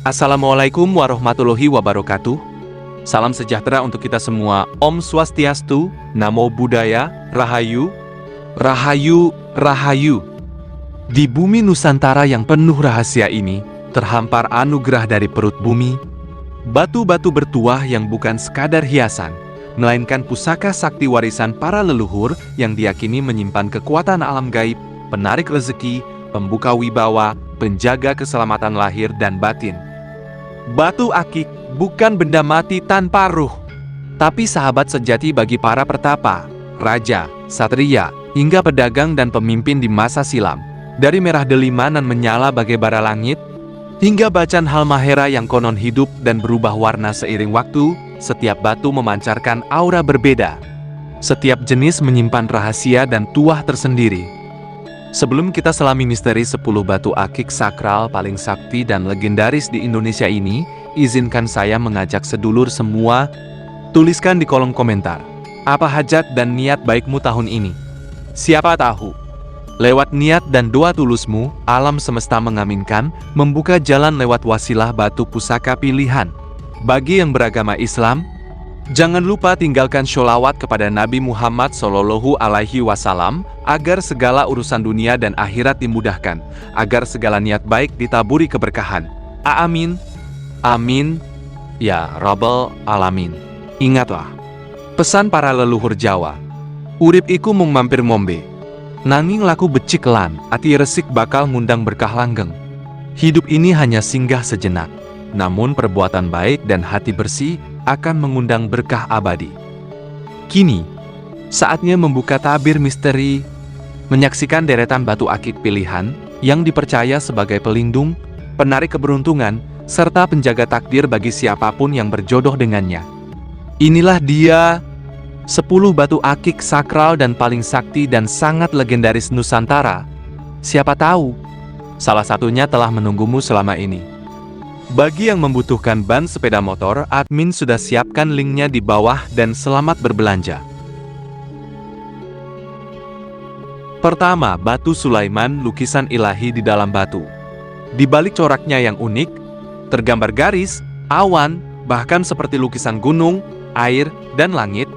Assalamualaikum warahmatullahi wabarakatuh. Salam sejahtera untuk kita semua. Om Swastiastu, Namo Buddhaya, Rahayu, Rahayu, Rahayu. Di bumi Nusantara yang penuh rahasia ini, terhampar anugerah dari perut bumi, batu-batu bertuah yang bukan sekadar hiasan, melainkan pusaka sakti warisan para leluhur yang diyakini menyimpan kekuatan alam gaib, penarik rezeki, pembuka wibawa, penjaga keselamatan lahir dan batin. Batu akik bukan benda mati tanpa ruh, tapi sahabat sejati bagi para pertapa, raja, satria, hingga pedagang dan pemimpin di masa silam. Dari merah delima nan menyala bagai bara langit, hingga bacan halmahera yang konon hidup dan berubah warna seiring waktu, setiap batu memancarkan aura berbeda. Setiap jenis menyimpan rahasia dan tuah tersendiri. Sebelum kita selami misteri 10 batu akik sakral paling sakti dan legendaris di Indonesia ini, izinkan saya mengajak sedulur semua, tuliskan di kolom komentar, apa hajat dan niat baikmu tahun ini? Siapa tahu, lewat niat dan doa tulusmu, alam semesta mengaminkan, membuka jalan lewat wasilah batu pusaka pilihan. Bagi yang beragama Islam, jangan lupa tinggalkan sholawat kepada Nabi Muhammad SAW agar segala urusan dunia dan akhirat dimudahkan, agar segala niat baik ditaburi keberkahan. Amin. Amin. Ya Rabbal Alamin. Ingatlah, pesan para leluhur Jawa, urip iku mung mampir mombe, nanging laku becik lan, ati resik bakal ngundang berkah langgeng. Hidup ini hanya singgah sejenak, namun perbuatan baik dan hati bersih akan mengundang berkah abadi. Kini, saatnya membuka tabir misteri, menyaksikan deretan batu akik pilihan yang dipercaya sebagai pelindung, penarik keberuntungan, serta penjaga takdir bagi siapapun yang berjodoh dengannya. Inilah dia 10 batu akik sakral dan paling sakti dan sangat legendaris Nusantara. Siapa tahu, salah satunya telah menunggumu selama ini. Bagi yang membutuhkan ban sepeda motor, admin sudah siapkan linknya di bawah dan selamat berbelanja. Pertama, batu Sulaiman, lukisan ilahi di dalam batu. Di balik coraknya yang unik, tergambar garis, awan, bahkan seperti lukisan gunung, air, dan langit.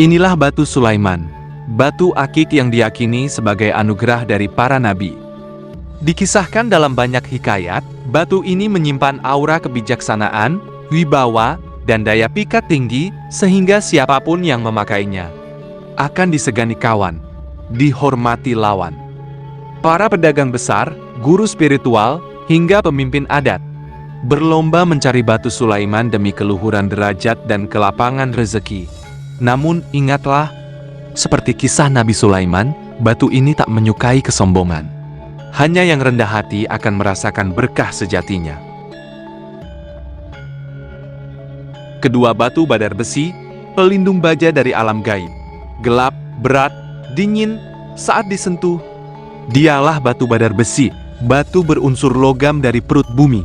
Inilah batu Sulaiman, batu akik yang diyakini sebagai anugerah dari para nabi. Dikisahkan dalam banyak hikayat, batu ini menyimpan aura kebijaksanaan, wibawa, dan daya pikat tinggi sehingga siapapun yang memakainya akan disegani kawan, dihormati lawan. Para pedagang besar, guru spiritual, hingga pemimpin adat berlomba mencari batu Sulaiman demi keluhuran derajat dan kelapangan rezeki. Namun ingatlah, seperti kisah Nabi Sulaiman, batu ini tak menyukai kesombongan. Hanya yang rendah hati akan merasakan berkah sejatinya. Kedua, batu badar besi, pelindung baja dari alam gaib. Gelap, berat, dingin saat disentuh. Dialah batu badar besi, batu berunsur logam dari perut bumi.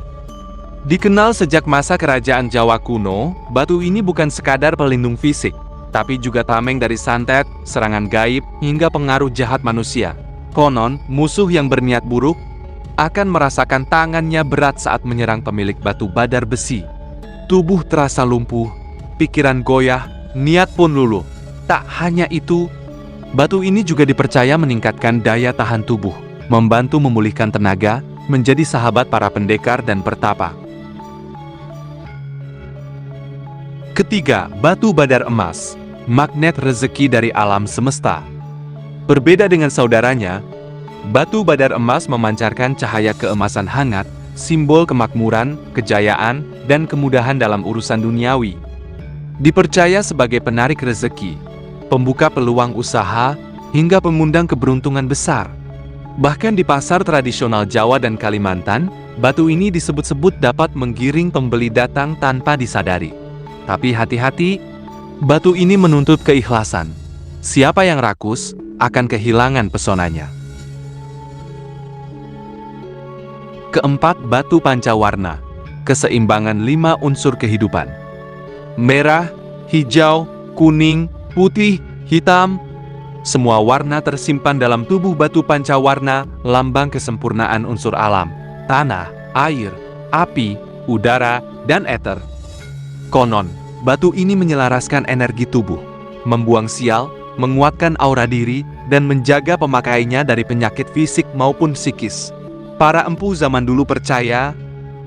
Dikenal sejak masa kerajaan Jawa kuno, batu ini bukan sekadar pelindung fisik, tapi juga tameng dari santet, serangan gaib, hingga pengaruh jahat manusia. Konon, musuh yang berniat buruk akan merasakan tangannya berat saat menyerang pemilik batu badar besi. Tubuh terasa lumpuh, pikiran goyah, niat pun luluh. Tak hanya itu, batu ini juga dipercaya meningkatkan daya tahan tubuh, membantu memulihkan tenaga, menjadi sahabat para pendekar dan pertapa. Ketiga, batu badar emas, magnet rezeki dari alam semesta. Berbeda dengan saudaranya, batu badar emas memancarkan cahaya keemasan hangat, simbol kemakmuran, kejayaan, dan kemudahan dalam urusan duniawi. Dipercaya sebagai penarik rezeki, pembuka peluang usaha, hingga pengundang keberuntungan besar. Bahkan di pasar tradisional Jawa dan Kalimantan, batu ini disebut-sebut dapat menggiring pembeli datang tanpa disadari. Tapi hati-hati, batu ini menuntut keikhlasan. Siapa yang rakus akan kehilangan pesonanya. Keempat, batu pancawarna, keseimbangan 5 unsur kehidupan. Merah, hijau, kuning, putih, hitam, semua warna tersimpan dalam tubuh batu pancawarna, lambang kesempurnaan unsur alam, tanah, air, api, udara, dan ether. Konon, batu ini menyelaraskan energi tubuh, membuang sial, menguatkan aura diri, dan menjaga pemakainya dari penyakit fisik maupun psikis. Para empu zaman dulu percaya,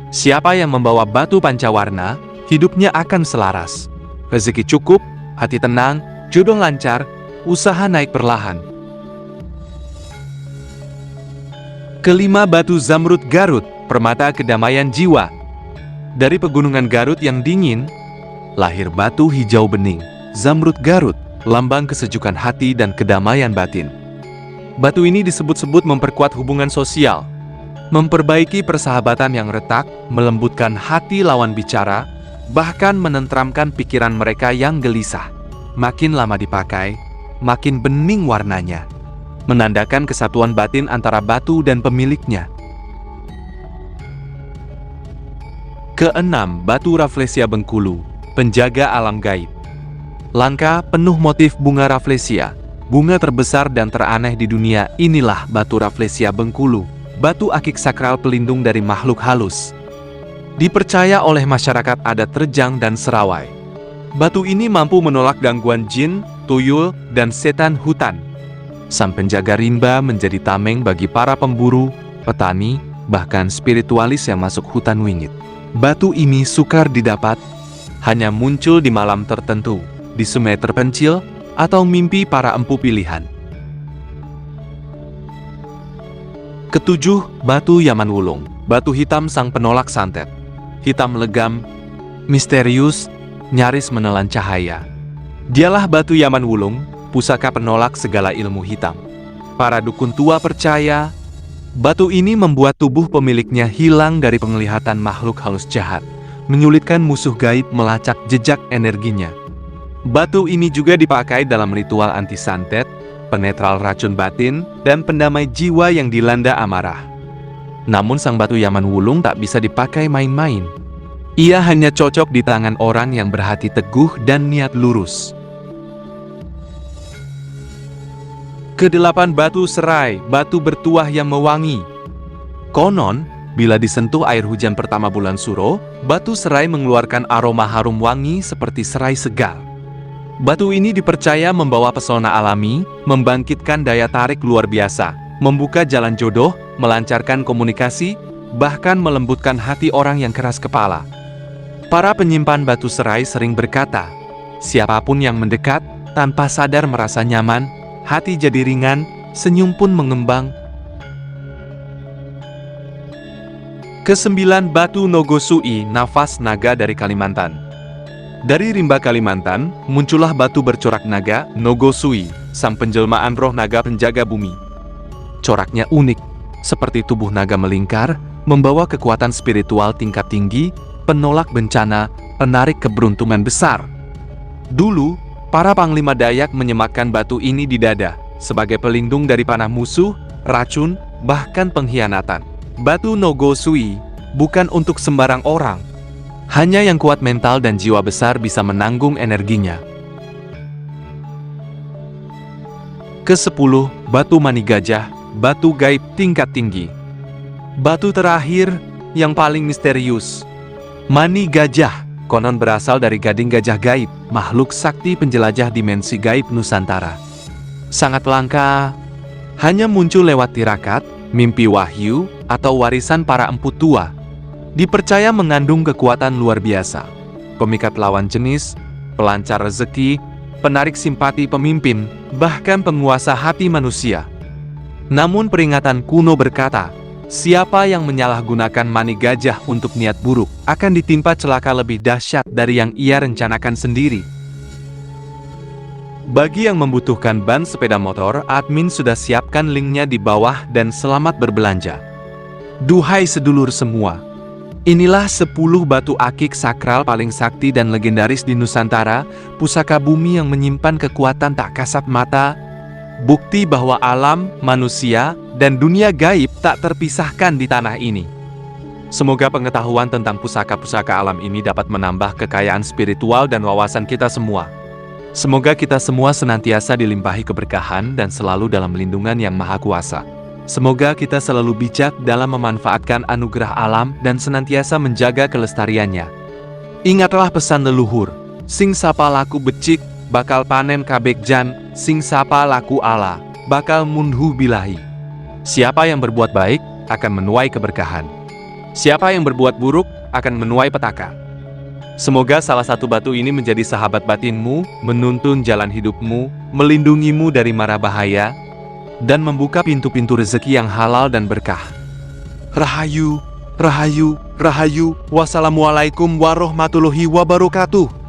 siapa yang membawa batu pancawarna, hidupnya akan selaras. Rezeki cukup, hati tenang, jodoh lancar, usaha naik perlahan. Kelima, batu Zamrud Garut, permata kedamaian jiwa. Dari pegunungan Garut yang dingin, lahir batu hijau bening, Zamrud Garut, lambang kesejukan hati dan kedamaian batin. Batu ini disebut-sebut memperkuat hubungan sosial, memperbaiki persahabatan yang retak, melembutkan hati lawan bicara, bahkan menenteramkan pikiran mereka yang gelisah. Makin lama dipakai, makin bening warnanya, menandakan kesatuan batin antara batu dan pemiliknya. Keenam, batu Rafflesia Bengkulu, penjaga alam gaib. Langka, penuh motif bunga Rafflesia, bunga terbesar dan teraneh di dunia. Inilah batu Rafflesia Bengkulu, batu akik sakral pelindung dari makhluk halus. Dipercaya oleh masyarakat adat Rejang dan Serawai. Batu ini mampu menolak gangguan jin, tuyul, dan setan hutan. Sang penjaga rimba menjadi tameng bagi para pemburu, petani, bahkan spiritualis yang masuk hutan wingit. Batu ini sukar didapat, hanya muncul di malam tertentu, di sungai terpencil, atau mimpi para empu pilihan. Ketujuh, batu Yaman Wulung, batu hitam sang penolak santet. Hitam legam, misterius, nyaris menelan cahaya. Dialah batu Yaman Wulung, pusaka penolak segala ilmu hitam. Para dukun tua percaya, batu ini membuat tubuh pemiliknya hilang dari penglihatan makhluk halus jahat, menyulitkan musuh gaib melacak jejak energinya. Batu ini juga dipakai dalam ritual anti-santet, penetral racun batin, dan pendamai jiwa yang dilanda amarah. Namun sang batu Yaman Wulung tak bisa dipakai main-main. Ia hanya cocok di tangan orang yang berhati teguh dan niat lurus. Kedelapan, batu serai, batu bertuah yang mewangi. Konon, bila disentuh air hujan pertama bulan Suro, batu serai mengeluarkan aroma harum wangi seperti serai segar. Batu ini dipercaya membawa pesona alami, membangkitkan daya tarik luar biasa, membuka jalan jodoh, melancarkan komunikasi, bahkan melembutkan hati orang yang keras kepala. Para penyimpan batu serai sering berkata, siapapun yang mendekat, tanpa sadar merasa nyaman, hati jadi ringan, senyum pun mengembang. Kesembilan, batu Nogosui, nafas naga dari Kalimantan. Dari rimba Kalimantan, muncullah batu bercorak naga, Nogosui, sang penjelmaan roh naga penjaga bumi. Coraknya unik, seperti tubuh naga melingkar, membawa kekuatan spiritual tingkat tinggi, penolak bencana, penarik keberuntungan besar. Dulu, para panglima Dayak menyematkan batu ini di dada, sebagai pelindung dari panah musuh, racun, bahkan pengkhianatan. Batu Nogosui bukan untuk sembarang orang. Hanya yang kuat mental dan jiwa besar bisa menanggung energinya. Kesepuluh, batu Mani Gajah, batu gaib tingkat tinggi. Batu terakhir yang paling misterius. Mani Gajah konon berasal dari gading gajah gaib, makhluk sakti penjelajah dimensi gaib Nusantara. Sangat langka, hanya muncul lewat tirakat, mimpi wahyu, atau warisan para empu tua. Dipercaya mengandung kekuatan luar biasa, pemikat lawan jenis, pelancar rezeki, penarik simpati pemimpin, bahkan penguasa hati manusia. Namun peringatan kuno berkata, siapa yang menyalahgunakan Mani Gajah untuk niat buruk, akan ditimpa celaka lebih dahsyat dari yang ia rencanakan sendiri. Bagi yang membutuhkan ban sepeda motor, admin sudah siapkan linknya di bawah dan selamat berbelanja. Duhai sedulur semua, inilah 10 batu akik sakral paling sakti dan legendaris di Nusantara, pusaka bumi yang menyimpan kekuatan tak kasat mata, bukti bahwa alam, manusia, dan dunia gaib tak terpisahkan di tanah ini. Semoga pengetahuan tentang pusaka-pusaka alam ini dapat menambah kekayaan spiritual dan wawasan kita semua. Semoga kita semua senantiasa dilimpahi keberkahan dan selalu dalam lindungan Yang Maha Kuasa. Semoga kita selalu bijak dalam memanfaatkan anugerah alam dan senantiasa menjaga kelestariannya. Ingatlah pesan leluhur, sing sapa laku becik, bakal panen kabekjan, sing sapa laku ala, bakal mundhu bilahi. Siapa yang berbuat baik, akan menuai keberkahan. Siapa yang berbuat buruk, akan menuai petaka. Semoga salah satu batu ini menjadi sahabat batinmu, menuntun jalan hidupmu, melindungimu dari mara bahaya, dan membuka pintu-pintu rezeki yang halal dan berkah. Rahayu, rahayu, rahayu. Wassalamualaikum warahmatullahi wabarakatuh.